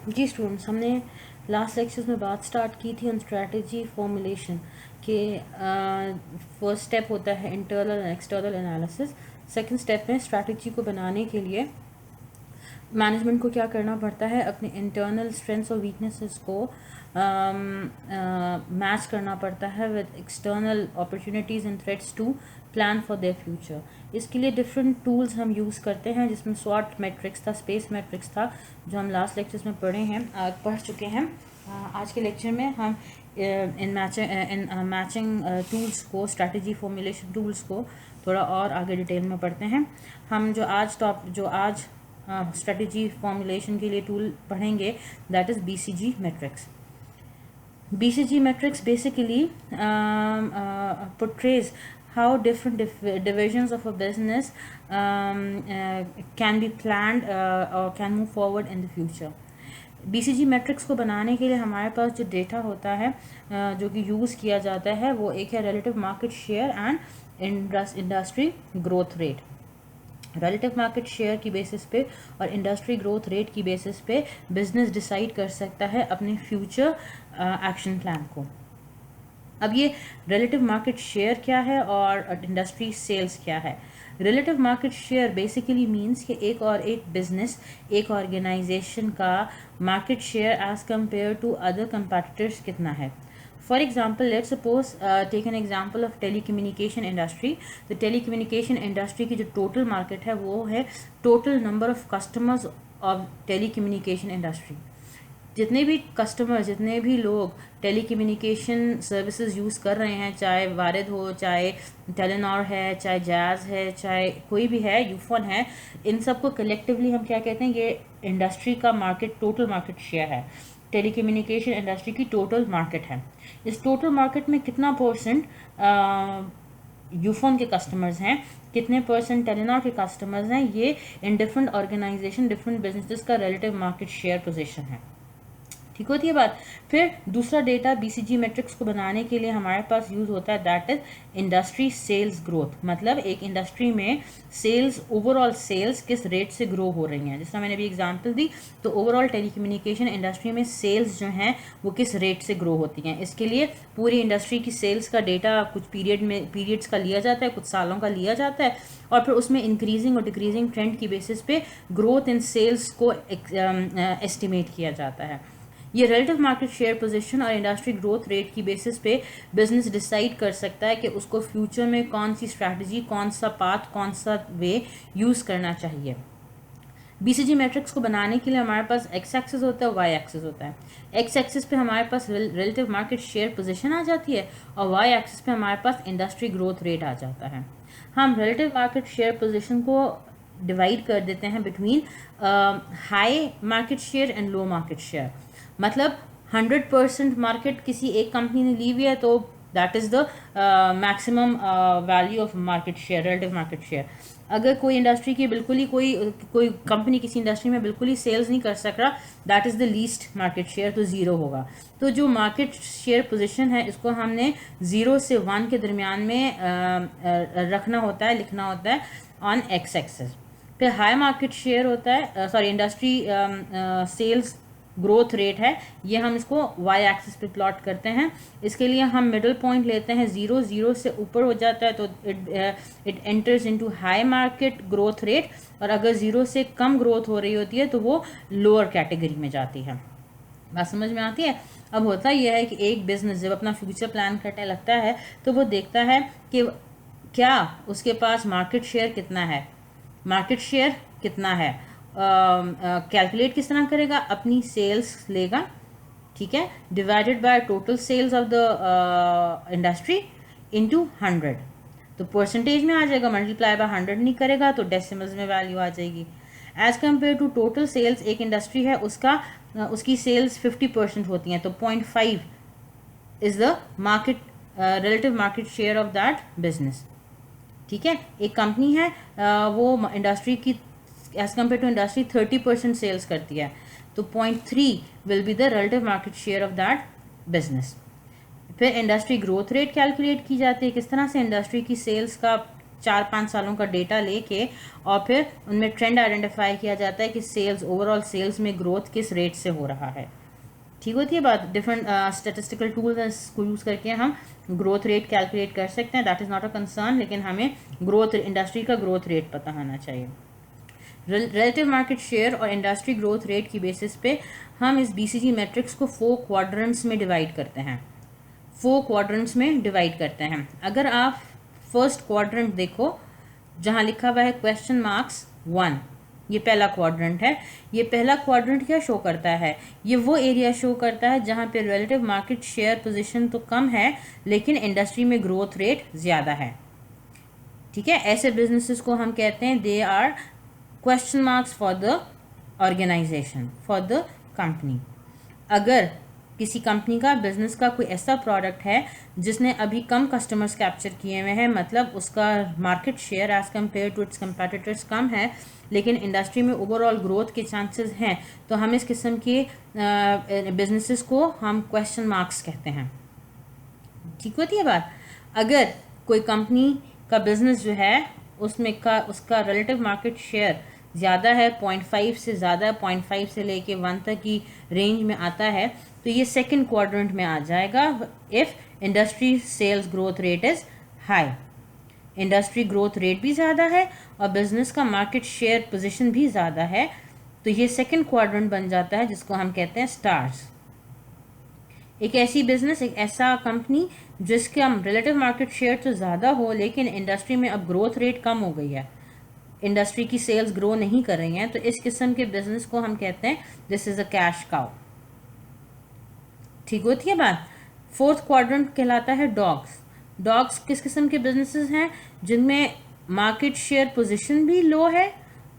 जी students, हमने last lectures में बात स्टार्ट की थी ऑन स्ट्रेटजी फॉर्मुलेशन के। फर्स्ट स्टेप होता है internal and external analysis. Second step में स्ट्रेटजी को बनाने के लिए मैनेजमेंट को क्या करना पड़ता है, अपने इंटरनल स्ट्रेंथ्स और वीकनेसेस को मैच करना पड़ता है with external opportunities and threats to plan for their future. इसके लिए डिफरेंट टूल्स हम यूज़ करते हैं, जिसमें स्वॉट मैट्रिक्स था, स्पेस मैट्रिक्स था, जो हम लास्ट लेक्चर्स में पढ़ चुके हैं। आज के लेक्चर में हम इन मैचिंग टूल्स को, स्ट्रैटेजी फॉर्मुलेशन टूल्स को थोड़ा और आगे डिटेल में पढ़ते हैं। हम जो आज स्ट्रेटजी फॉर्मुलेशन के लिए टूल पढ़ेंगे, that is BCG matrix. BCG matrix basically portrays how different divisions of a business can be planned or can move forward in the future. BCG matrix को बनाने के लिए हमारे पास जो डेटा होता है, जो कि यूज़ किया जाता है, वो एक है relative market share and industry growth rate. Relative market share की बेसिस पे और इंडस्ट्री ग्रोथ रेट की बेसिस पे बिजनेस डिसाइड कर सकता है अपने फ्यूचर एक्शन प्लान को। अब ये रिलेटिव मार्केट शेयर क्या है और इंडस्ट्री सेल्स क्या है? Relative market share basically means कि एक बिजनेस, एक ऑर्गेनाइजेशन का market share as compare to other competitors कितना है। For example, let's suppose take an example of telecommunication industry. तो telecommunication industry की जो total market है वो है total number of customers of telecommunication industry. जितने भी कस्टमर, जितने भी लोग टेलीकम्युनिकेशन सर्विसेज यूज़ कर रहे हैं, चाहे वारिद हो, चाहे टेलीनॉर है, चाहे जैज़ है, चाहे कोई भी है, यूफोन है, इन सबको कलेक्टिवली हम क्या कहते हैं, ये इंडस्ट्री का मार्केट, टोटल मार्केट शेयर है। टेलीकम्युनिकेशन इंडस्ट्री की टोटल मार्केट है। इस टोटल मार्केट में कितना परसेंट यूफोन के कस्टमर्स हैं, कितने परसेंट टेलीनॉर के कस्टमर्स हैं, ये इन डिफरेंट ऑर्गेनाइजेशन, डिफरेंट बिजनेसेस का रिलेटिव मार्केट शेयर पोजीशन है। ठीक होती है बात। फिर दूसरा डेटा BCG मैट्रिक्स को बनाने के लिए हमारे पास यूज़ होता है, that is industry sales growth. मतलब एक इंडस्ट्री में सेल्स, ओवरऑल सेल्स किस रेट से ग्रो हो रही हैं। जिसका मैंने अभी एग्जांपल दी, तो ओवरऑल टेलीकम्युनिकेशन इंडस्ट्री में सेल्स जो हैं वो किस रेट से ग्रो होती हैं। इसके लिए पूरी इंडस्ट्री की सेल्स का डेटा कुछ पीरियड्स का लिया जाता है, कुछ सालों का लिया जाता है, और फिर उसमें इंक्रीजिंग और डिक्रीजिंग ट्रेंड की बेसिस पे ग्रोथ इन सेल्स को एस्टिमेट किया जाता है। ये रिलेटिव मार्केट शेयर पोजीशन और इंडस्ट्री ग्रोथ रेट की बेसिस पे बिजनेस डिसाइड कर सकता है कि उसको फ्यूचर में कौन सी स्ट्रैटेजी, कौन सा पाथ, कौन सा वे यूज़ करना चाहिए। BCG मैट्रिक्स को बनाने के लिए हमारे पास एक्स एक्सिस होता है, वाई एक्सिस होता है। एक्स एक्सिस पे हमारे पास रिलेटिव मार्केट शेयर पोजीशन आ जाती है और वाई एक्सिस पे हमारे पास इंडस्ट्री ग्रोथ रेट आ जाता है। हम रिलेटिव मार्केट शेयर पोजीशन को डिवाइड कर देते हैं between high market share and low market share. मतलब 100% मार्केट किसी एक कंपनी ने ली हुई है तो that is the maximum value of market share, relative market share. अगर कोई इंडस्ट्री की बिल्कुल ही कोई कंपनी किसी इंडस्ट्री में बिल्कुल ही सेल्स नहीं कर सक रहा, that is the least market share, तो ज़ीरो होगा। तो जो मार्केट शेयर पोजीशन है, इसको हमने 0 से 1 के दरमियान में रखना होता है, लिखना होता है ऑन एक्स एक्सिस। फिर हाई मार्केट शेयर होता है, इंडस्ट्री सेल्स ग्रोथ रेट है, ये हम इसको वाई एक्सिस पे प्लॉट करते हैं। इसके लिए हम मिडिल पॉइंट लेते हैं, 0 से ऊपर हो जाता है तो it enters into high market growth rate, और अगर 0 से कम ग्रोथ हो रही होती है तो वो लोअर कैटेगरी में जाती है। बात समझ में आती है? अब होता यह है कि एक बिजनेस जब अपना फ्यूचर प्लान करने लगता है तो वो देखता है कि क्या उसके पास मार्केट शेयर कितना है, मार्केट शेयर कितना है, कैलकुलेट किस तरह करेगा, अपनी सेल्स लेगा, ठीक है, divided by total sales of the industry into 100, तो परसेंटेज में आ जाएगा, मल्टीप्लाई बाय 100 नहीं करेगा तो डेसिमल्स में वैल्यू आ जाएगी। As compare to total sales, एक इंडस्ट्री है उसकी सेल्स 50% होती हैं, तो 0.5 is the market relative market share of that business. ठीक है, एक कंपनी है, वो इंडस्ट्री की as compare to industry 30% sales करती है, तो 0.3 will be the relative market share of that business. फिर इंडस्ट्री ग्रोथ रेट कैलकुलेट की जाती है, किस तरह से इंडस्ट्री की सेल्स का 4-5 सालों का डेटा लेके और फिर उनमें ट्रेंड आइडेंटिफाई किया जाता है कि सेल्स, ओवरऑल सेल्स में ग्रोथ किस रेट से हो रहा है। ठीक होती है बात। डिफरेंट स्टेटिस्टिकल टूल्स को यूज़ करके हम ग्रोथ रेट कैलकुलेट कर सकते हैं, that is not a concern, लेकिन हमें ग्रोथ, इंडस्ट्री का ग्रोथ रेट पता होना चाहिए। रिलेटिव मार्केट शेयर और इंडस्ट्री ग्रोथ रेट की बेसिस पे हम इस BCG मैट्रिक्स को 4 क्वाड्रेंट्स में डिवाइड करते हैं। 4 क्वाड्रेंट्स में डिवाइड करते हैं। अगर आप फर्स्ट क्वाड्रेंट देखो जहाँ लिखा हुआ है क्वेश्चन मार्क्स 1, ये पहला क्वाड्रेंट है। ये पहला क्वाड्रेंट क्या शो करता है? ये वो एरिया शो करता है जहाँ पे रिलेटिव मार्केट शेयर पोजीशन तो कम है लेकिन इंडस्ट्री में ग्रोथ रेट ज़्यादा है। ठीक है, ऐसे बिजनेसेस को हम कहते हैं they are question marks for the organisation, for the company. अगर किसी कंपनी का, बिजनेस का कोई ऐसा प्रोडक्ट है जिसने अभी कम कस्टमर्स कैप्चर किए हुए हैं, मतलब उसका market share as compare to its competitors कम है लेकिन इंडस्ट्री में ओवरऑल ग्रोथ के चांसेस हैं, तो हम इस किस्म के बिजनेसेस को हम क्वेश्चन मार्क्स कहते हैं। ठीक होती है बात। अगर कोई कंपनी का बिजनेस जो है उसका रिलेटिव मार्केट शेयर ज़्यादा है, 0.5 से ज़्यादा, 0.5 से लेके 1 तक की रेंज में आता है, तो ये सेकंड क्वाड्रेंट में आ जाएगा if industry sales growth rate is high. Industry growth rate भी ज़्यादा है और बिजनेस का मार्केट शेयर पोजीशन भी ज़्यादा है, तो ये सेकंड क्वाड्रेंट बन जाता है जिसको हम कहते हैं स्टार्स। एक ऐसी बिजनेस, एक ऐसा कंपनी जिसके हम रिलेटिव मार्केट शेयर तो ज़्यादा हो लेकिन इंडस्ट्री में अब ग्रोथ रेट कम हो गई है, इंडस्ट्री की सेल्स ग्रो नहीं कर रही हैं, तो इस किस्म के बिजनेस को हम कहते हैं this is a cash cow. ठीक होती है बात। फोर्थ क्वाड्रेंट कहलाता है डॉग्स। डॉग्स किस किस्म के बिजनेसेस हैं? जिनमें मार्केट शेयर पोजीशन भी लो है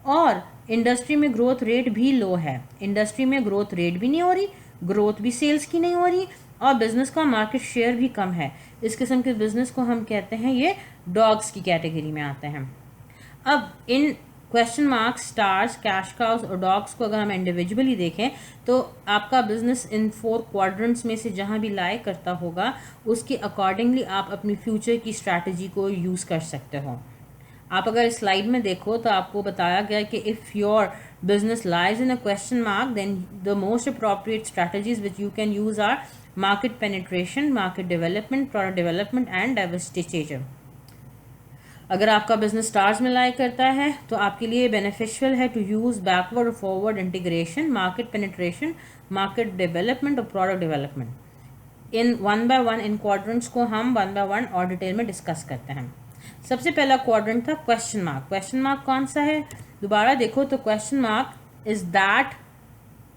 और इंडस्ट्री में ग्रोथ रेट भी लो है। इंडस्ट्री में ग्रोथ रेट भी नहीं हो रही, ग्रोथ भी सेल्स की नहीं हो रही और बिजनेस का मार्केट शेयर भी कम है। इस किस्म के बिजनेस को हम कहते हैं ये डॉग्स की कैटेगरी में आते हैं। अब इन question marks, stars, cash cows और डॉग्स को अगर हम इंडिविजुअली देखें तो आपका बिजनेस इन 4 क्वाड्रेंट्स में से जहां भी लाई करता होगा उसके अकॉर्डिंगली आप अपनी फ्यूचर की स्ट्रैटेजी को यूज़ कर सकते हो। आप अगर इस स्लाइड में देखो तो आपको बताया गया कि if your business lies in a question mark, then the most appropriate strategies which you can use are market penetration, market development, product development and divestiture. अगर आपका बिजनेस स्टार्स में लाई करता है तो आपके लिए बेनिफिशियल है टू यूज़ बैकवर्ड और forward integration, market penetration, market development और प्रोडक्ट डेवलपमेंट। इन 1 by 1 इन क्वाड्रेंट्स को हम 1 by 1 और डिटेल में डिस्कस करते हैं। सबसे पहला क्वाड्रेंट था क्वेश्चन मार्क। क्वेश्चन मार्क कौन सा है? दोबारा देखो तो question mark is that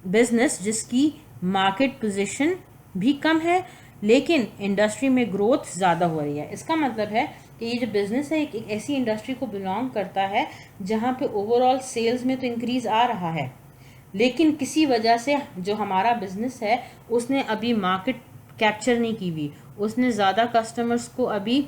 business जिसकी मार्केट पोजीशन भी कम है लेकिन इंडस्ट्री में ग्रोथ ज़्यादा हो रही है। इसका मतलब है कि ये जो बिज़नेस है एक ऐसी इंडस्ट्री को बिलोंग करता है जहाँ पे ओवरऑल सेल्स में तो इंक्रीज़ आ रहा है लेकिन किसी वजह से जो हमारा बिज़नेस है उसने अभी मार्केट कैप्चर नहीं की हुई, उसने ज़्यादा कस्टमर्स को अभी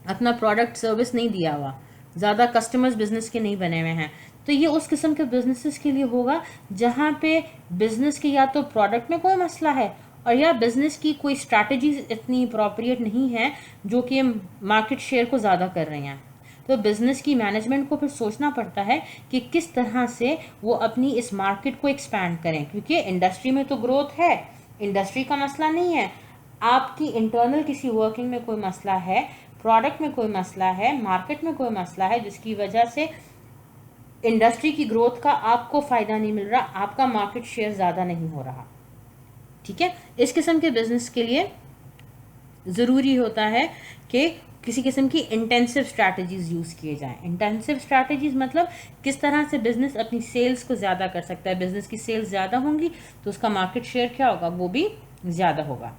अपना प्रोडक्ट सर्विस नहीं दिया हुआ, ज़्यादा कस्टमर्स बिजनेस के नहीं बने हुए हैं। तो ये उस किस्म के बिजनेसेस के लिए होगा जहाँ पे बिजनेस के या तो प्रोडक्ट में कोई मसला है और या बिजनेस की कोई स्ट्रैटेजी इतनी अप्रोप्रिएट नहीं है जो कि मार्केट शेयर को ज़्यादा कर रही हैं। तो बिज़नेस की मैनेजमेंट को फिर सोचना पड़ता है कि किस तरह से वो अपनी इस मार्केट को एक्सपैंड करें, क्योंकि इंडस्ट्री में तो ग्रोथ है, इंडस्ट्री का मसला नहीं है, आपकी इंटरनल किसी वर्किंग में कोई मसला है, प्रोडक्ट में कोई मसला है, मार्केट में कोई मसला है जिसकी वजह से इंडस्ट्री की ग्रोथ का आपको फ़ायदा नहीं मिल रहा, आपका मार्केट शेयर ज़्यादा नहीं हो रहा। ठीक है, इस किस्म के बिजनेस के लिए ज़रूरी होता है कि किसी किस्म की इंटेंसिव स्ट्रैटेजीज़ यूज़ किए जाएं। इंटेंसिव स्ट्रैटेजीज़ मतलब किस तरह से बिज़नेस अपनी सेल्स को ज़्यादा कर सकता है। बिज़नेस की सेल्स ज़्यादा होंगी तो उसका मार्केट शेयर क्या होगा, वो भी ज़्यादा होगा।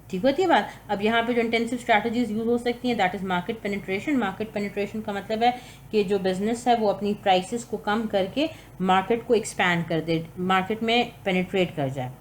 ठीक होती है बात। अब यहाँ पे जो इंटेंसिव स्ट्रैटेजीज यूज़ हो सकती हैं that is market penetration. Market penetration का मतलब है कि जो बिज़नेस है वो अपनी प्राइसेस को कम करके मार्केट को एक्सपैंड कर दे, मार्केट में पेनिट्रेट कर जाए।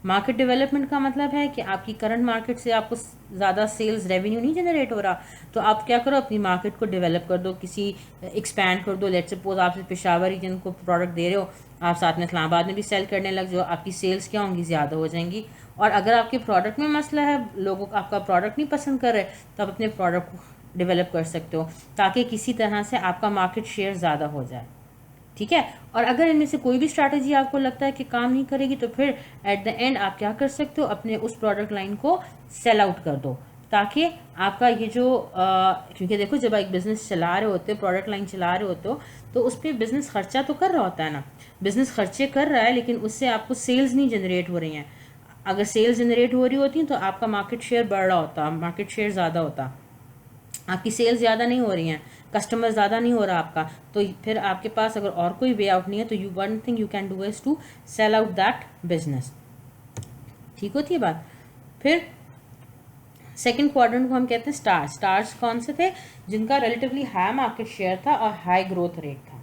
मार्केट डेवलपमेंट का मतलब है कि आपकी करंट मार्केट से आपको ज़्यादा सेल्स रेवेन्यू नहीं जनरेट हो रहा तो आप क्या करो, अपनी मार्केट को डेवलप कर दो, किसी एक्सपैंड कर दो। लेट्स सपोज आप पेशावर रीजन को प्रोडक्ट दे रहे हो, आप साथ में इस्लामाबाद में भी सेल करने लग जाओ, आपकी सेल्स क्या होंगी, ज़्यादा हो जाएंगी। और अगर आपके प्रोडक्ट में मसला है, लोगों को आपका प्रोडक्ट नहीं पसंद कर रहे, तो आप अपने प्रोडक्ट को डेवलप कर सकते हो ताकि किसी तरह से आपका मार्केट शेयर ज़्यादा हो जाए। ठीक है, और अगर इनमें से कोई भी स्ट्रैटेजी आपको लगता है कि काम नहीं करेगी तो फिर एट द एंड आप क्या कर सकते हो, अपने उस प्रोडक्ट लाइन को सेल आउट कर दो ताकि आपका ये जो क्योंकि देखो जब एक बिज़नेस चला रहे होते हो, प्रोडक्ट लाइन चला रहे होते हो, तो उस पर बिज़नेस खर्चा तो कर रहा होता है ना, बिज़नेस खर्चे कर रहा है, लेकिन उससे आपको सेल्स नहीं जनरेट हो रही हैं। अगर सेल्स जनरेट हो रही होती तो आपका मार्केट शेयर बढ़ रहा होता, मार्केट शेयर ज़्यादा होता। आपकी सेल्स ज़्यादा नहीं हो रही हैं, कस्टमर ज़्यादा नहीं हो रहा आपका, तो फिर आपके पास अगर और कोई वे आउट नहीं है तो you one thing you can do is to sell out that business. ठीक होती है बात। फिर सेकंड क्वाड्रेंट को हम कहते हैं स्टार्स। स्टार्स कौन से थे? जिनका रिलेटिवली हाई मार्केट शेयर था और हाई ग्रोथ रेट था।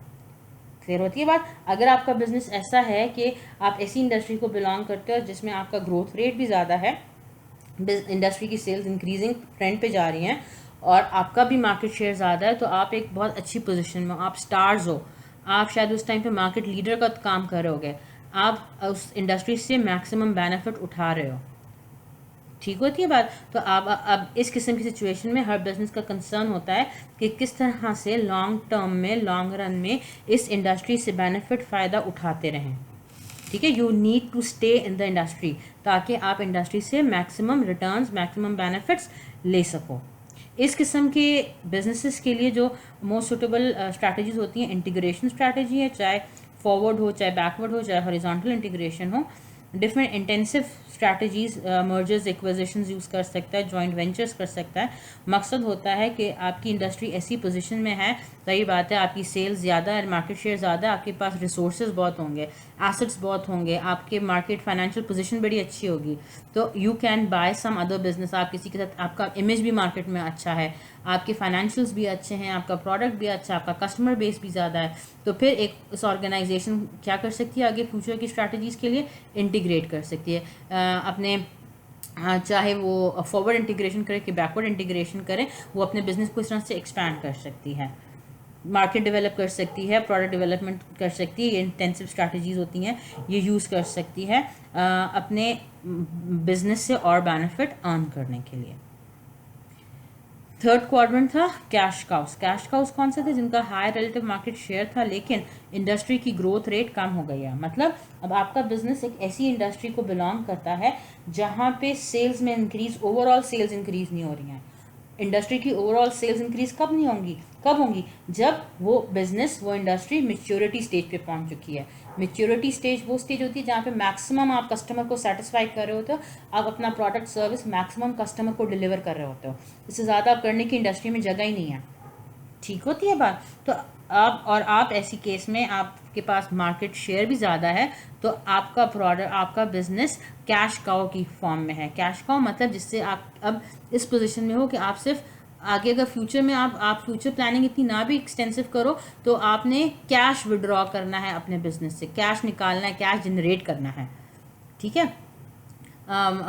क्लियर होती है बात। अगर आपका बिजनेस ऐसा है कि आप ऐसी इंडस्ट्री को बिलोंग करते हो जिसमें आपका ग्रोथ रेट भी ज़्यादा है, इंडस्ट्री की सेल्स इंक्रीजिंग ट्रेंड पे जा रही हैं और आपका भी मार्केट शेयर ज़्यादा है, तो आप एक बहुत अच्छी पोजीशन में हो, आप स्टार्स हो, आप शायद उस टाइम पे मार्केट लीडर का काम कर रहे होगे, आप उस इंडस्ट्री से मैक्सिमम बेनिफिट उठा रहे हो। ठीक होती है बात। तो अब इस किस्म की सिचुएशन में हर बिजनेस का कंसर्न होता है कि किस तरह से लॉन्ग टर्म में, लॉन्ग रन में इस इंडस्ट्री से बेनिफिट फ़ायदा उठाते रहें। ठीक है, you need to stay in the industry ताकि आप इंडस्ट्री से मैक्सिमम रिटर्न्स, मैक्सिमम बेनिफिट्स ले सको। इस किस्म के बिजनेसेस के लिए जो मोस्ट सुटेबल स्ट्रैटेजीज होती हैं, इंटीग्रेशन स्ट्रैटेजी है, चाहे फॉरवर्ड हो, चाहे बैकवर्ड हो, चाहे हॉरिजॉन्टल इंटीग्रेशन हो, different intensive strategies, mergers, acquisitions use कर सकता है, जॉइंट वेंचर्स कर सकता है। मकसद होता है कि आपकी इंडस्ट्री ऐसी पोजीशन में है, सही बात है, आपकी सेल्स ज़्यादा है, मार्केट शेयर ज़्यादा है, आपके पास रिसोर्सेज बहुत होंगे, एसेट्स बहुत होंगे, आपके मार्केट फाइनेंशियल पोजीशन बड़ी अच्छी होगी, तो you can buy some other business. आप किसी के साथ, आपका इमेज भी मार्केट में अच्छा है, आपके फाइनेंशियल्स भी अच्छे हैं, आपका प्रोडक्ट भी अच्छा है, आपका कस्टमर बेस भी ज़्यादा है, तो फिर एक इस ऑर्गेनाइजेशन क्या कर सकती है आगे फ्यूचर की स्ट्रैटेजीज़ के लिए इंटीग्रेट कर सकती है अपने, चाहे वो फॉरवर्ड इंटीग्रेशन करें कि बैकवर्ड इंटीग्रेशन करें, वो अपने बिजनेस को इस तरह से एक्सपैंड कर सकती है, मार्केट डेवलप कर सकती है, प्रोडक्ट डेवलपमेंट कर सकती है। ये इंटेंसिव स्ट्रैटेजीज होती हैं, ये यूज़ कर सकती है अपने बिजनेस से और बेनिफिट अर्न करने के लिए। थर्ड क्वाड्रेंट था कैश काउस। कैश काउस कौन से थे? जिनका हाई रिलेटिव मार्केट शेयर था लेकिन इंडस्ट्री की ग्रोथ रेट कम हो गई है। मतलब अब आपका बिजनेस एक ऐसी इंडस्ट्री को बिलोंग करता है जहाँ पे सेल्स में इंक्रीज, ओवरऑल सेल्स इंक्रीज नहीं हो रही हैं। इंडस्ट्री की ओवरऑल सेल्स इंक्रीज कब नहीं होंगी? कब होंगी? जब वो बिजनेस, वो इंडस्ट्री मैच्योरिटी स्टेज पे पहुंच चुकी है। मैच्योरिटी स्टेज वो स्टेज होती है जहाँ पे मैक्सिमम आप कस्टमर को सेटिस्फाई कर रहे होते हो, आप अपना प्रोडक्ट सर्विस मैक्सिमम कस्टमर को डिलीवर कर रहे होते हो, इससे ज़्यादा आप करने की इंडस्ट्री में जगह ही नहीं है। ठीक होती है बात। तो आप ऐसी केस में आपके पास मार्केट शेयर भी ज़्यादा है, तो आपका प्रोडक्ट, आपका बिजनेस कैश काउ की फॉर्म में है। कैश काउ मतलब जिससे आप अब इस पोजीशन में हो कि आप सिर्फ आगे अगर फ्यूचर में आप फ्यूचर प्लानिंग इतनी ना भी एक्सटेंसिव करो तो आपने कैश विड्रॉ करना है अपने बिजनेस से, कैश निकालना है, कैश जनरेट करना है। ठीक है,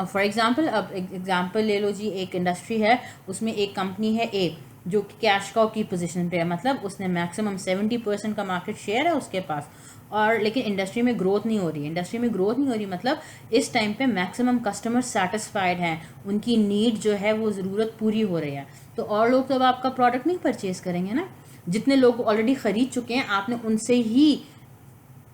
फॉर एग्जांपल, अब एग्जांपल ले लो जी, एक इंडस्ट्री है, उसमें एक कंपनी है ए जो कि कैश काउ की पोजीशन पे है, मतलब उसने मैक्सिमम 70% का मार्केट शेयर है उसके पास, और लेकिन इंडस्ट्री में ग्रोथ नहीं हो रही है। इंडस्ट्री में ग्रोथ नहीं हो रही मतलब इस टाइम पे मैक्सिमम कस्टमर सेटिस्फाइड हैं, उनकी नीड जो है वो ज़रूरत पूरी हो रही है, तो और लोग तो अब आपका प्रोडक्ट नहीं परचेज करेंगे ना। जितने लोग ऑलरेडी ख़रीद चुके हैं आपने उनसे ही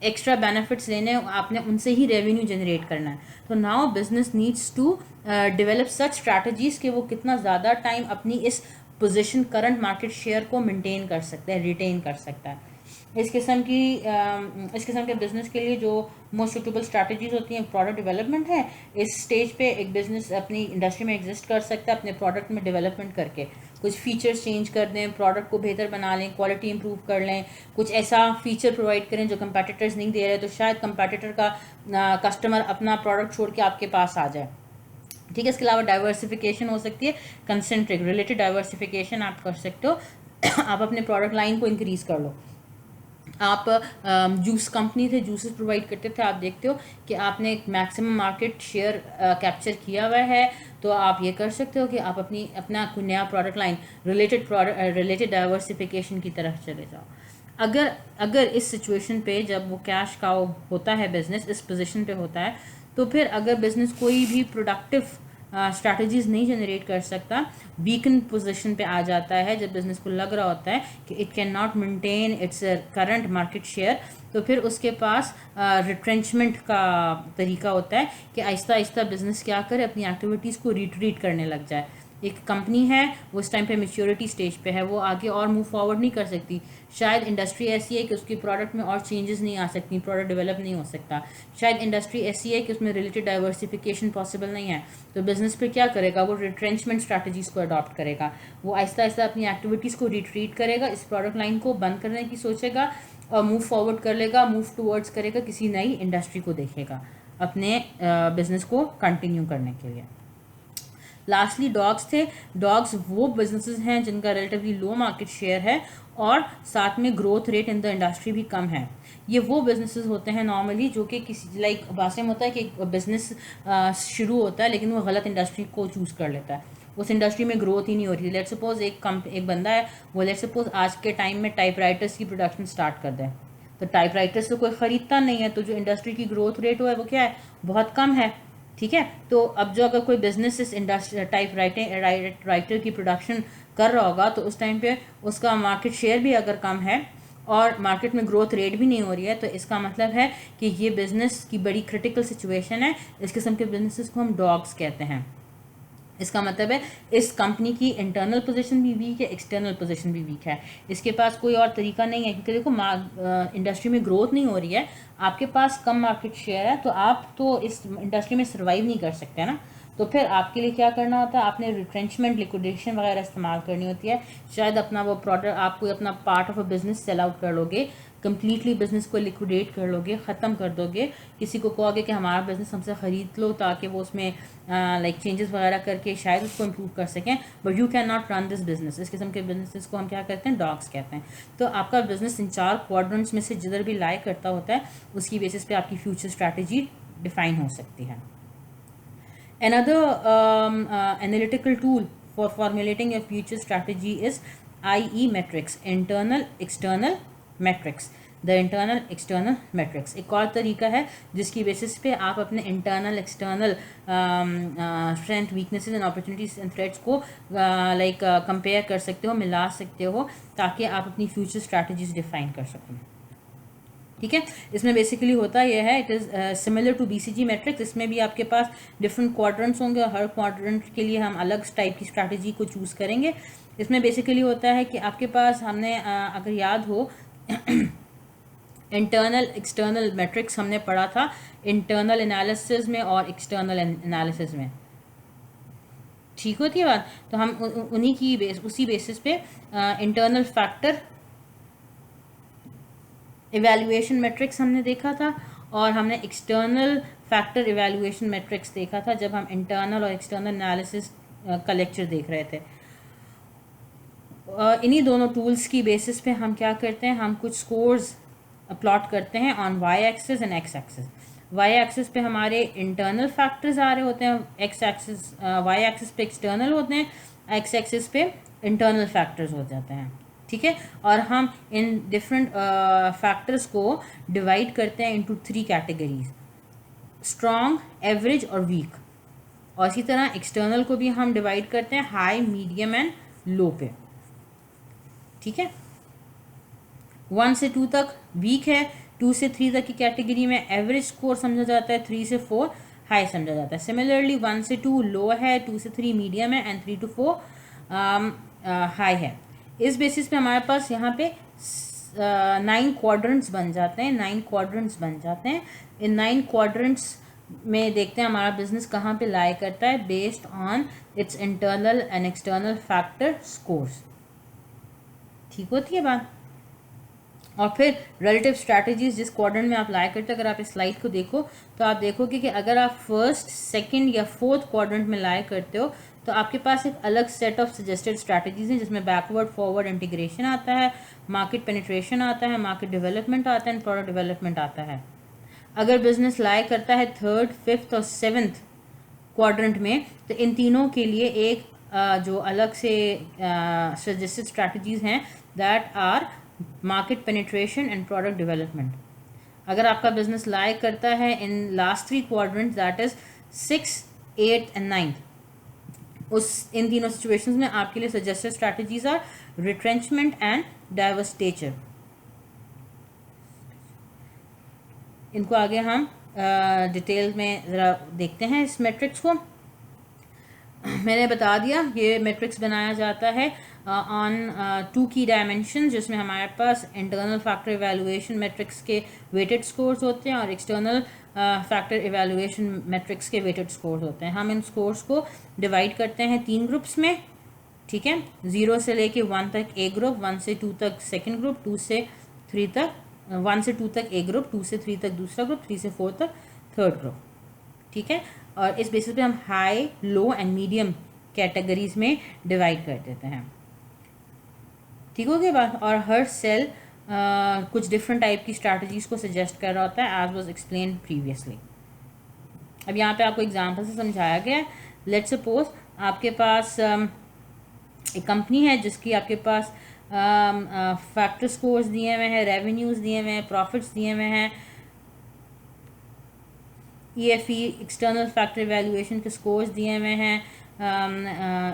एक्स्ट्रा बेनिफिट्स लेने, आपने उनसे ही रेवेन्यू जनरेट करना है। तो now business needs to develop such strategies कि वो कितना ज़्यादा टाइम अपनी इस पोजीशन, करंट मार्केट शेयर को मेंटेन कर सकता है, रिटेन कर सकता है। इस किस्म के बिजनेस के लिए जो मोस्ट सुटेबल स्ट्रैटेजीज होती हैं, प्रोडक्ट डेवलपमेंट है। इस स्टेज पे एक बिजनेस अपनी इंडस्ट्री में एग्जिस्ट कर सकता है अपने प्रोडक्ट में डेवलपमेंट करके, कुछ फीचर्स चेंज कर दें, प्रोडक्ट को बेहतर बना लें, क्वालिटी इंप्रूव कर लें, कुछ ऐसा फीचर प्रोवाइड करें जो कंपैटिटर्स नहीं दे रहे, तो शायद कंपैटिटर का कस्टमर अपना प्रोडक्ट छोड़ के आपके पास आ जाए। ठीक है, इसके अलावा डाइवर्सिफिकेशन हो सकती है, कंसेंट्रिक रिलेटेड डाइवर्सिफिकेशन आप कर सकते हो। आप अपने प्रोडक्ट लाइन को इंक्रीज़ कर लो। आप जूस कंपनी थे, जूसेस प्रोवाइड करते थे, आप देखते हो कि आपने एक मैक्सिमम मार्केट शेयर कैप्चर किया हुआ है, तो आप ये कर सकते हो कि आप अपना कोई नया प्रोडक्ट लाइन रिलेटेड डाइवर्सिफिकेशन की तरफ चले जाओ। अगर इस सिचुएशन पे जब वो कैश काउ होता है बिजनेस, इस पोजीशन पे होता है, तो फिर अगर बिजनेस कोई भी प्रोडक्टिव स्ट्रैटेजीज नहीं जनरेट कर सकता, वीकन पोजीशन पे आ जाता है, जब बिजनेस को लग रहा होता है कि it can not maintain its current market share, तो फिर उसके पास रिट्रेंचमेंट का तरीका होता है कि आहिस्ता आहिस्ता बिजनेस क्या करे, अपनी एक्टिविटीज़ को रिट्रीट करने लग जाए। एक कंपनी है वो इस टाइम पे मैच्योरिटी स्टेज पे है, वो आगे और मूव फॉरवर्ड नहीं कर सकती। शायद इंडस्ट्री ऐसी है कि उसकी प्रोडक्ट में और चेंजेस नहीं आ सकती, प्रोडक्ट डेवलप नहीं हो सकता। शायद इंडस्ट्री ऐसी है कि उसमें रिलेटेड डाइवर्सिफिकेशन पॉसिबल नहीं है, तो बिजनेस पे क्या करेगा, वो रिट्रेंचमेंट स्ट्रैटेजीज को अडॉप्ट करेगा। वो आहिस्ता आहिस्ता अपनी एक्टिविटीज़ को रिट्रीट करेगा, इस प्रोडक्ट लाइन को बंद करने की सोचेगा और मूव फॉरवर्ड कर लेगा, मूव टूवर्ड्स करेगा, किसी नई इंडस्ट्री को देखेगा अपने बिजनेस को कंटिन्यू करने के लिए। लास्टली डॉग्स थे। डॉग्स वो बिजनेसेस हैं जिनका रिलेटिवली लो मार्केट शेयर है और साथ में growth rate in the industry भी कम है। ये वो बिजनेसेस होते हैं नॉर्मली जो कि किसी लाइक बासे में होता है कि बिजनेस शुरू होता है लेकिन वो गलत इंडस्ट्री को चूज़ कर लेता है, उस इंडस्ट्री में ग्रोथ ही नहीं हो रही। लेट सपोज एक बंदा है, वो लेट सपोज आज के टाइम में टाइपराइटर्स की प्रोडक्शन स्टार्ट कर दे, तो टाइपराइटर्स तो कोई ख़रीदता नहीं है, तो जो इंडस्ट्री की ग्रोथ रेट है वो क्या है, बहुत कम है। ठीक है, तो अब जो अगर कोई बिजनेस इस इंडस्ट्री टाइप राइटर की प्रोडक्शन कर रहा होगा तो उस टाइम पे उसका मार्केट शेयर भी अगर कम है और मार्केट में ग्रोथ रेट भी नहीं हो रही है, तो इसका मतलब है कि ये बिजनेस की बड़ी क्रिटिकल सिचुएशन है। इस किस्म के बिजनेसेस को हम डॉग्स कहते हैं। इसका मतलब है इस कंपनी की इंटरनल पोजीशन भी वीक है, एक्सटर्नल पोजीशन भी वीक है, इसके पास कोई और तरीका नहीं है, क्योंकि देखो इंडस्ट्री में ग्रोथ नहीं हो रही है, आपके पास कम मार्केट शेयर है, तो आप तो इस इंडस्ट्री में सर्वाइव नहीं कर सकते ना। तो फिर आपके लिए क्या करना होता है, आपने रिट्रेंचमेंट, लिक्विडेशन वगैरह इस्तेमाल करनी होती है। शायद अपना वो प्रोडक्ट, आप कोई अपना part of a business sell out कर लोगे, कम्प्लीटली बिजनेस को लिक्विडेट कर लोगे, ख़त्म कर दोगे, किसी को कहोगे कि हमारा बिजनेस हमसे ख़रीद लो ताकि वो उसमें लाइक चेंजेस वगैरह करके शायद उसको इम्प्रूव कर सकें, but you can not run this business. इस किस्म के बिजनेस को हम क्या कहते हैं, डॉग्स कहते हैं। तो आपका बिजनेस इन 4 क्वाड्रेंट्स में से जिधर भी लाई करता होता है उसकी बेसिस पे आपकी फ्यूचर स्ट्रैटेजी डिफाइन हो सकती है। Another analytical tool for formulating a future strategy is IE metrics, internal external metrics, the internal external metrics। एक और तरीका है जिसकी बेसिस पे आप अपने internal external strength, weaknesses and opportunities and threats को लाइक कंपेयर कर सकते हो, मिला सकते हो, ताकि आप अपनी फ्यूचर स्ट्रैटेजीज डिफाइन कर सकें। ठीक है, इसमें बेसिकली होता यह है, it is similar to BCG matrix. इसमें भी आपके पास डिफरेंट क्वाड्रेंट्स होंगे और हर क्वाड्रेंट के लिए हम अलग टाइप की स्ट्रैटेजी को चूज़ करेंगे। इसमें बेसिकली होता है कि आपके पास हमने अगर याद हो इंटरनल एक्सटर्नल मैट्रिक्स हमने पढ़ा था इंटरनल एनालिसिस में और एक्सटर्नल एनालिसिस में। ठीक होती है बात, तो हम उन्हीं की उसी बेसिस पे इंटरनल फैक्टर इवैल्यूएशन मैट्रिक्स हमने देखा था और हमने एक्सटर्नल फैक्टर इवैल्यूएशन मैट्रिक्स देखा था जब हम इंटरनल और एक्सटर्नल एनालिसिस का लेक्चर देख रहे थे। इन्हीं दोनों टूल्स की बेसिस पे हम क्या करते हैं, हम कुछ स्कोर्स प्लॉट करते हैं on Y axis and X axis. Y axis पे हमारे इंटरनल फैक्टर्स आ रहे होते हैं, एक्स एक्सिस वाई एक्सिस पे एक्सटर्नल होते हैं, एक्स एक्सिस पे इंटरनल फैक्टर्स हो जाते हैं। ठीक है, और हम इन डिफरेंट फैक्टर्स को डिवाइड करते हैं इनटू 3 कैटेगरीज, स्ट्रॉन्ग, एवरेज और वीक। और इसी तरह एक्सटर्नल को भी हम डिवाइड करते हैं हाई, मीडियम एंड लो पे। ठीक है, 1 से 2 तक वीक है, 2 से 3 तक की कैटेगरी में एवरेज स्कोर समझा जाता है, 3 से 4 हाई समझा जाता है। सिमिलरली 1 से 2 लो है, 2 से 3 मीडियम है एंड 3 to 4 हाई है। इस बेसिस पे हमारे पास यहाँ पे 9 क्वाड्रेंट्स बन जाते हैं, 9 क्वाड्रेंट्स बन जाते हैं। इन 9 क्वाड्रेंट्स में देखते हैं हमारा बिजनेस कहाँ पे लाई करता है based on it's internal and external factor scores. ठीक होती है बात। और फिर रिलेटिव स्ट्रैटेजीज जिस क्वाड्रेंट में आप लाई करते हो, अगर आप इस स्लाइड को देखो तो आप देखोगे कि अगर आप फर्स्ट, सेकंड या फोर्थ क्वाड्रेंट में लाई करते हो तो आपके पास एक अलग सेट ऑफ सजेस्टेड स्ट्रैटेजीज हैं जिसमें बैकवर्ड फॉरवर्ड इंटीग्रेशन आता है, मार्केट पेनिट्रेशन आता है, मार्केट डेवलपमेंट आता है एंड प्रोडक्ट डेवलपमेंट आता है। अगर बिजनेस लाई करता है थर्ड, फिफ्थ और सेवन्थ क्वाड्रेंट में तो इन तीनों के लिए एक जो अलग से सजेस्टेड स्ट्रैटेजीज हैं that are market penetration and product development. अगर आपका बिजनेस लाई करता है इन last 3 quadrants that is 6, 8 and 9, उस इन तीनों सिचुएशंस में आपके लिए suggested strategies are retrenchment and diversification. इनको आगे हम डिटेल में ज़रा देखते हैं इस मैट्रिक्स को। मैंने बता दिया ये मैट्रिक्स बनाया जाता है ऑन 2 की डायमेंशन, जिसमें हमारे पास इंटरनल फैक्टर इवैल्यूएशन मैट्रिक्स के वेटेड स्कोर्स होते हैं और एक्सटर्नल फैक्टर इवैल्यूएशन मैट्रिक्स के वेटेड स्कोर्स होते हैं। हम इन स्कोर्स को डिवाइड करते हैं 3 ग्रुप्स में, ठीक है। 0 से लेके 1 तक ए ग्रुप, 1 से 2 तक सेकेंड ग्रुप, 2 से 3 तक 1 से 2 तक ए ग्रुप, 2 से 3 तक दूसरा ग्रुप, 3 से 4 तक थर्ड ग्रुप, ठीक है। और इस बेसिस पे हम high, low and medium categories में डिवाइड कर देते हैं, ठीक हो गया बात। और हर सेल कुछ डिफरेंट टाइप की स्ट्रैटेजीज को सजेस्ट कर रहा होता है, एज वाज एक्सप्लेन प्रीवियसली। अब यहाँ पे आपको एग्जांपल से समझाया गया है। लेट्स सपोज आपके पास एक कंपनी है जिसकी आपके पास फैक्टर स्कोर्स दिए हुए हैं, रेवेन्यूज दिए हुए हैं, प्रॉफिट्स दिए हुए हैं, EFE एक्सटर्नल फैक्टर वैल्यूएशन के स्कोर्स दिए हुए हैं,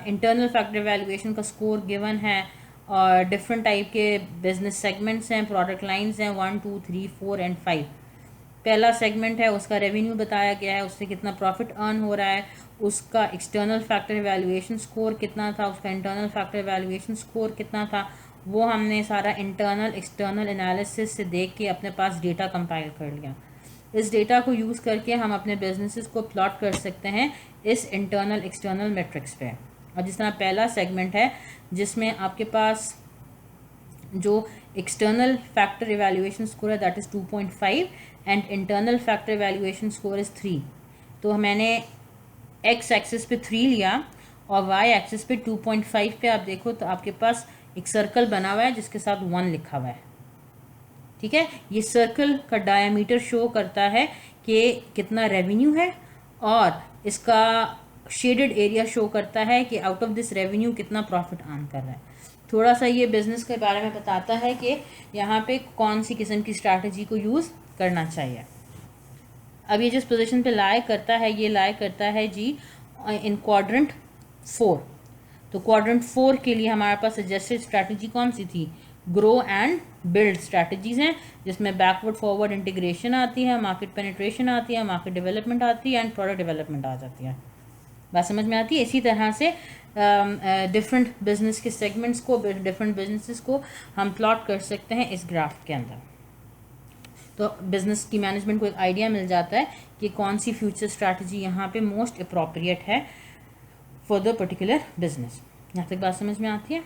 इंटरनल फैक्टर वैल्यूएशन का स्कोर गिवन है, और डिफरेंट टाइप के बिजनेस सेगमेंट्स हैं, प्रोडक्ट लाइंस हैं 1 2 3 4 एंड 5। पहला सेगमेंट है उसका रेवेन्यू बताया गया है, उससे कितना प्रॉफिट अर्न हो रहा है, उसका एक्सटर्नल फैक्टर वैल्यूएशन स्कोर कितना था, उसका इंटरनल फैक्टर वैल्यूएशन स्कोर कितना था, वो हमने सारा इंटरनल एक्सटर्नल एनालिसिस से देख के अपने पास डेटा कंपाइल कर लिया। इस डेटा को यूज़ करके हम अपने बिजनेसेस को प्लॉट कर सकते हैं इस इंटरनल एक्सटर्नल मैट्रिक्स पे। और जिस तरह पहला सेगमेंट है जिसमें आपके पास जो एक्सटर्नल फैक्टर इवैल्यूएशन स्कोर है that is 2.5 and internal factor evaluation score is 3। तो मैंने एक्स एक्सिस पे 3 लिया और वाई एक्सिस पे 2.5 पे आप देखो तो आपके पास एक सर्कल बना हुआ है जिसके साथ 1 लिखा हुआ है, ठीक है। ये सर्कल का डायमीटर शो करता है कि कितना रेवेन्यू है, और इसका शेडेड एरिया शो करता है कि आउट ऑफ दिस रेवेन्यू कितना प्रॉफिट अर्न कर रहा है। थोड़ा सा ये बिजनेस के बारे में बताता है कि यहाँ पे कौन सी किस्म की स्ट्रैटेजी को यूज़ करना चाहिए। अब ये जिस पोजीशन पे लाई करता है, ये लाई करता है जी इन क्वाड्रेंट 4। तो क्वाड्रेंट 4 के लिए हमारे पास सजेस्टेड स्ट्रैटेजी कौन सी थी? ग्रो एंड बिल्ड स्ट्रैटेजीज हैं, जिसमें बैकवर्ड फॉरवर्ड इंटीग्रेशन आती है, मार्केट पेनिट्रेशन आती है, मार्केट डेवलपमेंट आती है एंड प्रोडक्ट डेवलपमेंट आ जाती है। बात समझ में आती है? इसी तरह से डिफरेंट बिजनेस के सेगमेंट्स को, डिफरेंट बिजनेसेस को हम प्लॉट कर सकते हैं इस ग्राफ के अंदर। तो बिजनेस की मैनेजमेंट को एक आइडिया मिल जाता है कि कौन सी फ्यूचर स्ट्रैटेजी यहाँ पे मोस्ट अप्रोप्रिएट है फॉर द पर्टिकुलर बिजनेस। यहाँ तक बात समझ में आती है?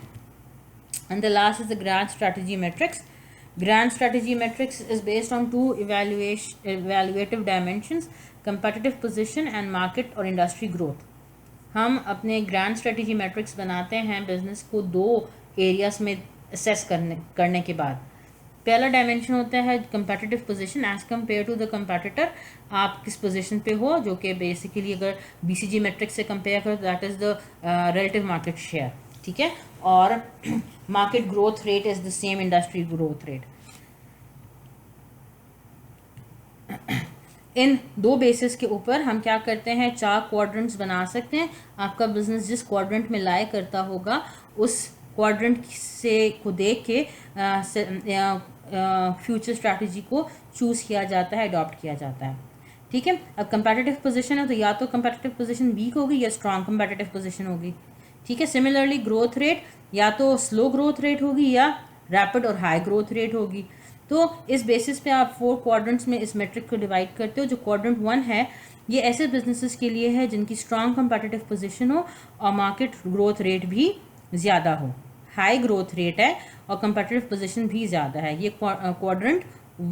And the last is the grand strategy matrix. Grand strategy matrix is based on 2 evaluative dimensions: competitive position and market or industry growth. हम अपने grand strategy matrix बनाते हैं बिजनेस को 2 एरियाज में असेस करने के बाद। पहला डायमेंशन होता है competitive position as compared to the competitor। आप किस पोजीशन पे हो, जो कि बेसिकली अगर BCG मैट्रिक्स से कंपेयर करो that is the relative market share, ठीक है। और market growth rate is the same industry growth rate. In 2 basis के ऊपर हम क्या करते हैं, 4 क्वाड्रेंट्स बना सकते हैं। आपका बिजनेस जिस क्वाड्रेंट में लाई करता होगा उस क्वाड्रेंट से को देख के फ्यूचर स्ट्रैटेजी को चूज़ किया जाता है, अडॉप्ट किया जाता है, ठीक है। अब कंपेटिटिव पोजीशन है तो या तो कंपेटिटिव पोजीशन वीक होगी या स्ट्रॉन्ग कंपेटिटिव पोजीशन होगी, ठीक है। सिमिलरली ग्रोथ रेट या तो स्लो ग्रोथ रेट होगी या रैपिड और हाई ग्रोथ रेट होगी। तो इस बेसिस पे आप 4 क्वाड्रेंट्स में इस मैट्रिक को डिवाइड करते हो। जो क्वाड्रेंट 1 है ये ऐसे बिजनेसेस के लिए है जिनकी स्ट्रॉन्ग कंपेटिटिव पोजीशन हो और मार्केट ग्रोथ रेट भी ज़्यादा हो, हाई ग्रोथ रेट है और कंपेटिटिव पोजीशन भी ज़्यादा है। ये क्वाड्रेंट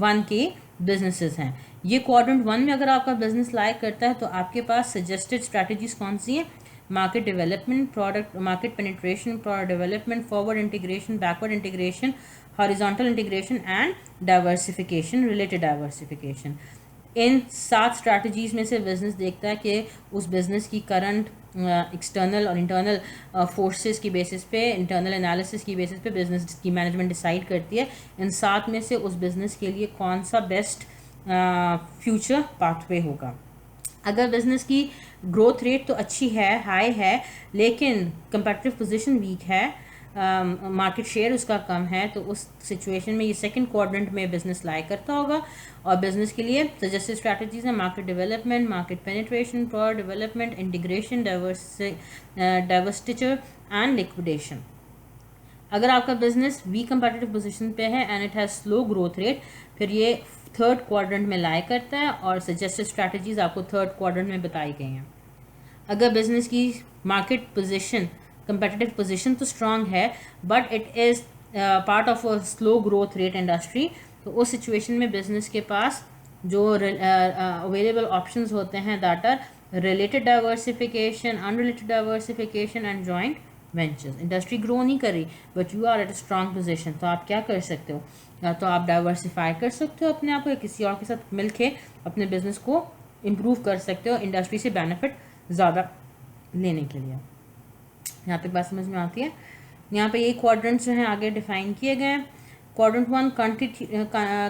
1 के बिजनेसेस हैं। ये क्वाड्रेंट 1 में अगर आपका बिजनेस लाइक करता है तो आपके पास सजेस्टेड स्ट्रैटेजीज कौन सी हैं? Market development, product market penetration, product development, forward integration, backward integration, horizontal integration and diversification, related diversification. In 7 strategies में से बिजनेस देखता है कि उस बिजनेस की करंट एक्सटर्नल और इंटरनल फोर्सेस की बेसिस पे, इंटरनल एनालिसिस की बेसिस पे बिजनेस की मैनेजमेंट डिसाइड करती है इन 7 में से उस बिजनेस के लिए कौन सा बेस्ट फ्यूचर पाथवे होगा। अगर बिजनेस की ग्रोथ रेट तो अच्छी है, हाई है, लेकिन कंपेटिटिव पोजीशन वीक है, मार्केट शेयर उसका कम है, तो उस सिचुएशन में ये सेकंड क्वाड्रेंट में बिजनेस लाई करता होगा। और बिजनेस के लिए सजेस्टेड स्ट्रैटेजीज हैं market development, market penetration, product development, integration, diversification and liquidation. अगर आपका बिजनेस वीक कंपेटिटिव पोजीशन पे है and it has slow growth rate, फिर ये थर्ड क्वाड्रेंट में लाई करता है और सजेस्टेड स्ट्रैटेजीज आपको थर्ड क्वाड्रेंट में बताई गई हैं। अगर बिजनेस की मार्केट पोजीशन, कंपेटिटिव पोजीशन तो स्ट्रांग है, but it is part of a slow growth rate industry, तो उस सिचुएशन में बिजनेस के पास जो अवेलेबल ऑप्शंस होते हैं that are related diversification, unrelated diversification and joint ventures. Industry grow नहीं कर रही but you are at a strong position, तो आप क्या कर सकते हो, या तो आप डाइवर्सिफाई कर सकते हो अपने आप को, या किसी और के साथ मिलके अपने बिजनेस को इम्प्रूव कर सकते हो इंडस्ट्री से बेनिफिट ज़्यादा लेने के लिए। यहाँ पे बात समझ में आती है। यहाँ पे ये क्वाड्रेंट्स जो हैं आगे डिफाइन किए गए हैं। Quadrant 1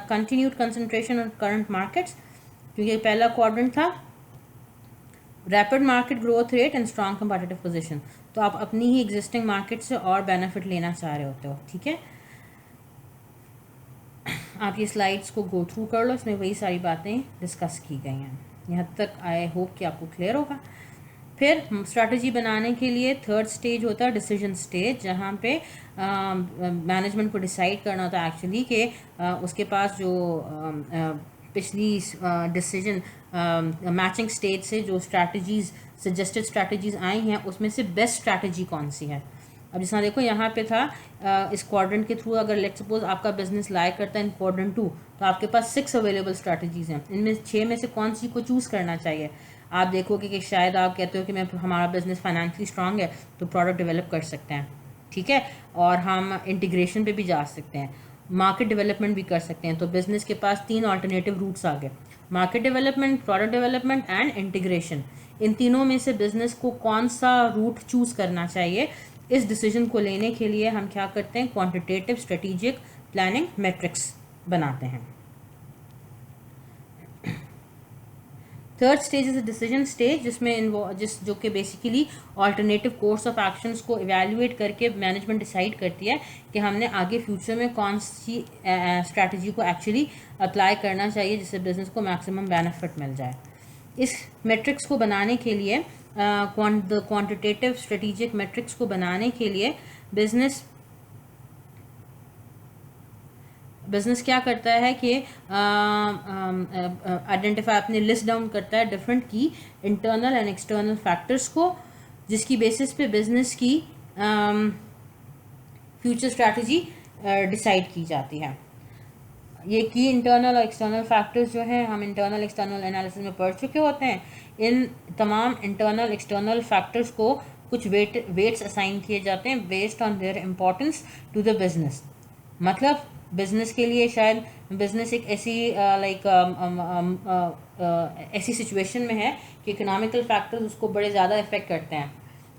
continued concentration on current markets, क्योंकि पहला क्वाड्रेंट था rapid market growth rate and strong competitive position, तो आप अपनी ही एग्जिस्टिंग मार्केट से और बेनिफिट लेना चाह रहे होते हो। ठीक है, आप ये स्लाइड्स को गो थ्रू कर लो, इसमें वही सारी बातें डिस्कस की गई हैं। यहाँ तक आई होप कि आपको क्लियर होगा। फिर स्ट्रैटेजी बनाने के लिए थर्ड स्टेज होता है डिसीजन स्टेज, जहाँ पे मैनेजमेंट को डिसाइड करना होता है एक्चुअली कि उसके पास जो पिछली डिसीजन मैचिंग स्टेज से जो स्ट्रैटेजीज, सजेस्टेड स्ट्रैटेजीज आई हैं, उसमें से बेस्ट स्ट्रैटेजी कौन सी है। अब जिस तरह देखो यहाँ पे था इस क्वाड्रेंट के थ्रू अगर लेट्स सपोज आपका बिजनेस लाई करता है इन क्वाड्रेंट 2, तो आपके पास 6 अवेलेबल स्ट्रैटेजीज हैं, इनमें 6 में से कौन सी को चूज़ करना चाहिए। आप देखोगे कि शायद आप कहते हो कि मैं हमारा बिजनेस फाइनेंशियली स्ट्रांग है तो प्रोडक्ट डेवलप कर सकते हैं, ठीक है, और हम इंटीग्रेशन पे भी जा सकते हैं, मार्केट डेवलपमेंट भी कर सकते हैं। तो बिजनेस के पास 3 अल्टरनेटिव रूट्स आ गए, market development, product development and integration. इन तीनों में से बिजनेस को कौन सा रूट चूज़ करना चाहिए, इस डिसीजन को लेने के लिए हम क्या करते हैं, क्वांटिटेटिव स्ट्रेटेजिक प्लानिंग मैट्रिक्स बनाते हैं। Third stage is a decision stage, जिसमें जो कि basically alternative course of actions को इवेल्युएट करके मैनेजमेंट डिसाइड करती है कि हमने आगे फ्यूचर में कौन सी स्ट्रैटेजी को एक्चुअली अप्लाई करना चाहिए जिससे बिजनेस को मैक्सिमम बेनिफिट मिल जाए। इस मैट्रिक्स को बनाने के लिए क्वांटिटेटिव स्ट्रेटेजिक मैट्रिक्स को बनाने के लिए बिजनेस क्या करता है कि आइडेंटिफाई, अपने लिस्ट डाउन करता है डिफरेंट की इंटरनल एंड एक्सटर्नल फैक्टर्स को, जिसकी बेसिस पे बिजनेस की फ्यूचर स्ट्रैटेजी डिसाइड की जाती है। ये की इंटरनल और एक्सटर्नल फैक्टर्स जो हैं, हम इंटरनल एक्सटर्नल एनालिसिस में पढ़ चुके होते हैं। इन तमाम इंटरनल एक्सटर्नल फैक्टर्स को कुछ वेट्स असाइन किए जाते हैं based on their importance to the business. मतलब बिजनेस के लिए शायद बिजनेस एक ऐसी ऐसी सिचुएशन में है कि इकोनॉमिकल फैक्टर्स उसको बड़े ज़्यादा इफेक्ट करते हैं,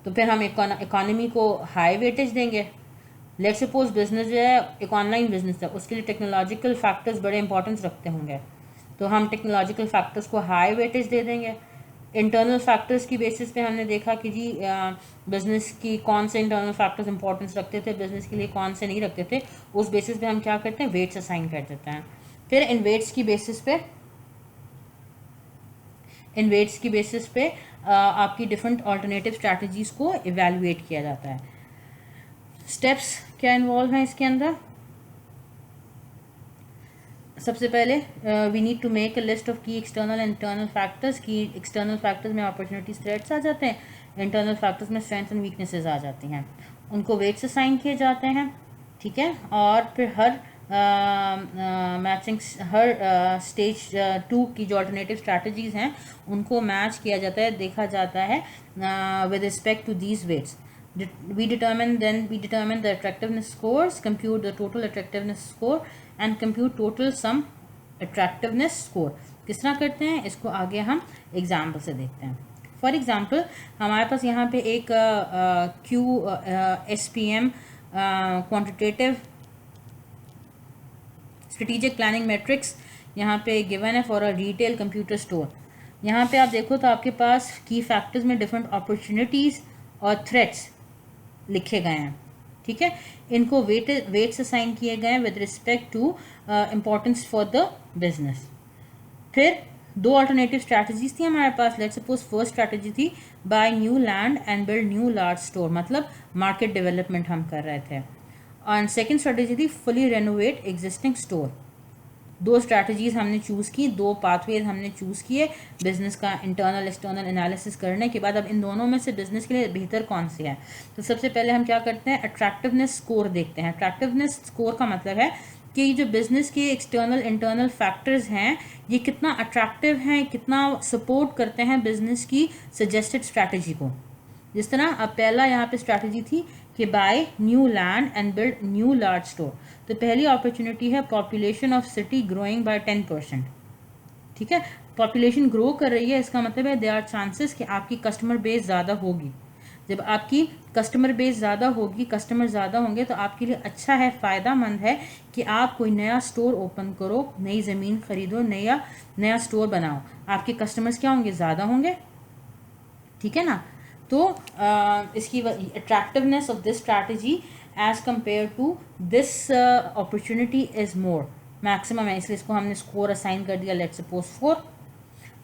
तो फिर हम इकोनॉमी को हाई वेटेज देंगे। लेट सपोज बिजनेस जो है एक ऑनलाइन बिजनेस है, उसके लिए टेक्नोलॉजिकल फैक्टर्स बड़े इंपॉर्टेंस रखते होंगे, तो हम टेक्नोलॉजिकल फैक्टर्स को हाई वेटेज दे देंगे। इंटरनल फैक्टर्स की बेसिस पे हमने देखा कि जी बिजनेस की कौन से इंटरनल फैक्टर्स इंपॉर्टेंस रखते थे, बिजनेस के लिए कौन से नहीं रखते थे, उस बेसिस पे हम क्या करते हैं, वेट्स असाइन कर देते हैं। फिर इन वेट्स की बेसिस पे आपकी डिफरेंट अल्टरनेटिव स्ट्रैटेजीज को इवेल्युएट किया जाता है। स्टेप्स क्या इन्वॉल्व हैं इसके अंदर। सबसे पहले we need to make a list of key external and internal factors. Key external factors में अपॉर्चुनिटीज, थ्रेट्स आ जाते हैं, इंटरनल फैक्टर्स में स्ट्रेंथ्स एंड वीकनेसेस आ जाती हैं, उनको वेट्स असाइन किए जाते हैं, ठीक है। और फिर हर स्टेज 2 की जो अल्टरनेटिव स्ट्रैटेजीज हैं उनको मैच किया जाता है, देखा जाता है with respect to these weights. We determine the attractiveness scores, compute the total attractiveness score and compute total sum attractiveness score। किस तरह करते हैं इसको आगे हम एग्जाम्पल से देखते हैं। फॉर एग्जाम्पल हमारे पास यहाँ पे एक QSPM quantitative strategic planning matrix यहाँ पे गिवन है for a retail computer store. यहाँ पे आप देखो तो आपके पास की फैक्टर्स में डिफरेंट अपॉर्चुनिटीज़ और थ्रेट्स लिखे गए हैं, ठीक है। इनको वेट्स असाइन किए गए हैं with respect to importance for the business. फिर दो अल्टरनेटिव स्ट्रैटेजीज थी हमारे पास। लेट्स सपोज फर्स्ट स्ट्रैटेजी थी buy new land and build new large store, मतलब मार्केट डेवलपमेंट हम कर रहे थे। एंड सेकंड स्ट्रैटेजी थी फुली रेनोवेट एग्जिस्टिंग स्टोर। दो स्ट्रैटेजीज हमने चूज़ की, दो पाथवेज हमने चूज़ किए बिजनेस का इंटरनल एक्सटर्नल एनालिसिस करने के बाद। अब इन दोनों में से बिजनेस के लिए बेहतर कौन सी है, तो सबसे पहले हम क्या करते हैं, अट्रैक्टिवनेस स्कोर देखते हैं। अट्रैक्टिवनेस स्कोर का मतलब है कि ये जो बिजनेस के एक्सटर्नल इंटरनल फैक्टर्स हैं ये कितना अट्रैक्टिव हैं, कितना सपोर्ट करते हैं बिजनेस की सजेस्टेड स्ट्रैटेजी को। जिस तरह अब पहला यहाँ पे स्ट्रैटेजी थी कि buy new land and build new large store. तो पहली अपॉर्चुनिटी है population of city growing by 10%, ठीक है। पॉपुलेशन ग्रो कर रही है, इसका मतलब है देयर आर चांसेस कि आपकी कस्टमर बेस ज़्यादा होगी। जब आपकी कस्टमर बेस ज़्यादा होगी, कस्टमर ज़्यादा होंगे, तो आपके लिए अच्छा है, फ़ायदा मंद है कि आप कोई नया स्टोर ओपन करो, नई ज़मीन खरीदो, नया स्टोर बनाओ। आपके कस्टमर्स क्या होंगे, ज़्यादा होंगे, ठीक है ना। तो इसकी attractiveness of this strategy as compare to this opportunity is more, maximum है, इसलिए इसको हमने स्कोर असाइन कर दिया, लेट्स सपोज 4।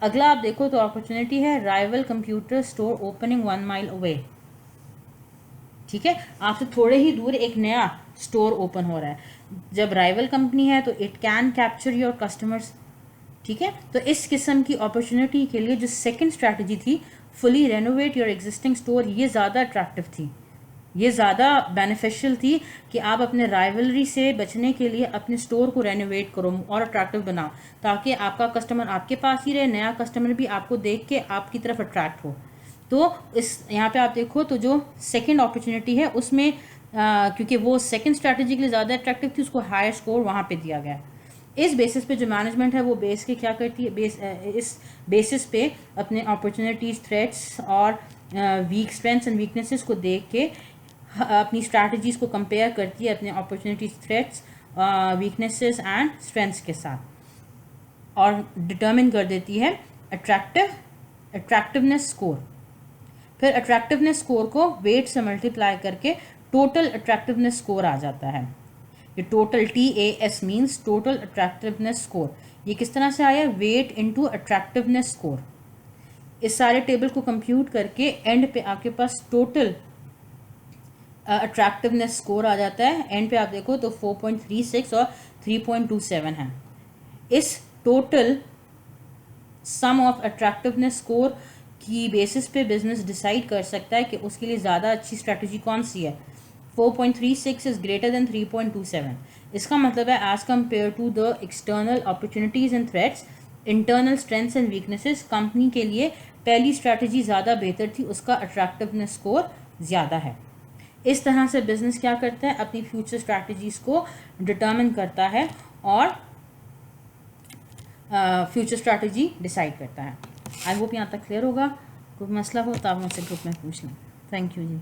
अगला आप देखो तो अपॉर्चुनिटी है rival computer store opening 1 mile away, ठीक है। आपसे थोड़े ही दूर एक नया स्टोर ओपन हो रहा है। जब राइवल कंपनी है तो it can capture your customers, ठीक है। तो इस किस्म की अपॉर्चुनिटी के लिए जो सेकंड स्ट्रैटेजी थी fully renovate your existing store, ये ज़्यादा अट्रैक्टिव थी, ये ज़्यादा बेनिफिशियल थी कि आप अपने राइवलरी से बचने के लिए अपने स्टोर को रेनोवेट करो और अट्रैक्टिव बनाओ, ताकि आपका कस्टमर आपके पास ही रहे, नया कस्टमर भी आपको देख के आपकी तरफ अट्रैक्ट हो। तो इस यहाँ पे आप देखो तो जो सेकंड अपॉर्चुनिटी है उसमें क्योंकि वो सेकंड स्ट्रैटेजी के लिए ज़्यादा अट्रैक्टिव थी, उसको हायर स्कोर वहाँ पे दिया गया। इस बेसिस पे जो मैनेजमेंट है वो बेस के क्या करती है, इस बेसिस पे अपने अपॉर्चुनिटीज़, थ्रेट्स और वीक स्ट्रेंथ्स एंड वीकनेसेस को देख के अपनी स्ट्रैटेजीज़ को कंपेयर करती है अपने opportunities, threats, weaknesses and strengths के साथ, और डिटर्मिन कर देती है अट्रैक्टिवनेस स्कोर। फिर अट्रैक्टिवनेस स्कोर को वेट से मल्टीप्लाई करके टोटल अट्रैक्टिवनेस स्कोर आ जाता है। ये total TAS means total attractiveness score. ये किस तरह से आया, वेट इनटू अट्रैक्टिवनेस स्कोर। इस सारे टेबल को कंप्यूट करके एंड पे आपके पास टोटल अट्रैक्टिवनेस स्कोर आ जाता है। एंड पे आप देखो तो 4.36 और 3.27 है। इस total sum of attractiveness score की बेसिस पे बिजनेस डिसाइड कर सकता है कि उसके लिए ज़्यादा अच्छी स्ट्रैटेजी कौन सी है। 4.36 इज ग्रेटर देन 3.27। इसका मतलब है as compare to the external opportunities and threats, internal strengths and weaknesses, company के लिए पहली स्ट्रैटेजी ज़्यादा बेहतर थी, उसका अट्रैक्टिवनेस स्कोर ज़्यादा है। इस तरह से बिजनेस क्या करता है, अपनी फ्यूचर स्ट्रैटेजीज़ को डिटर्मिन करता है और फ्यूचर स्ट्रैटेजी डिसाइड करता है। आई होप यहाँ तक क्लियर होगा। कोई मसला हो तो आप मुझसे ग्रुप में पूछ लें। Thank you ji.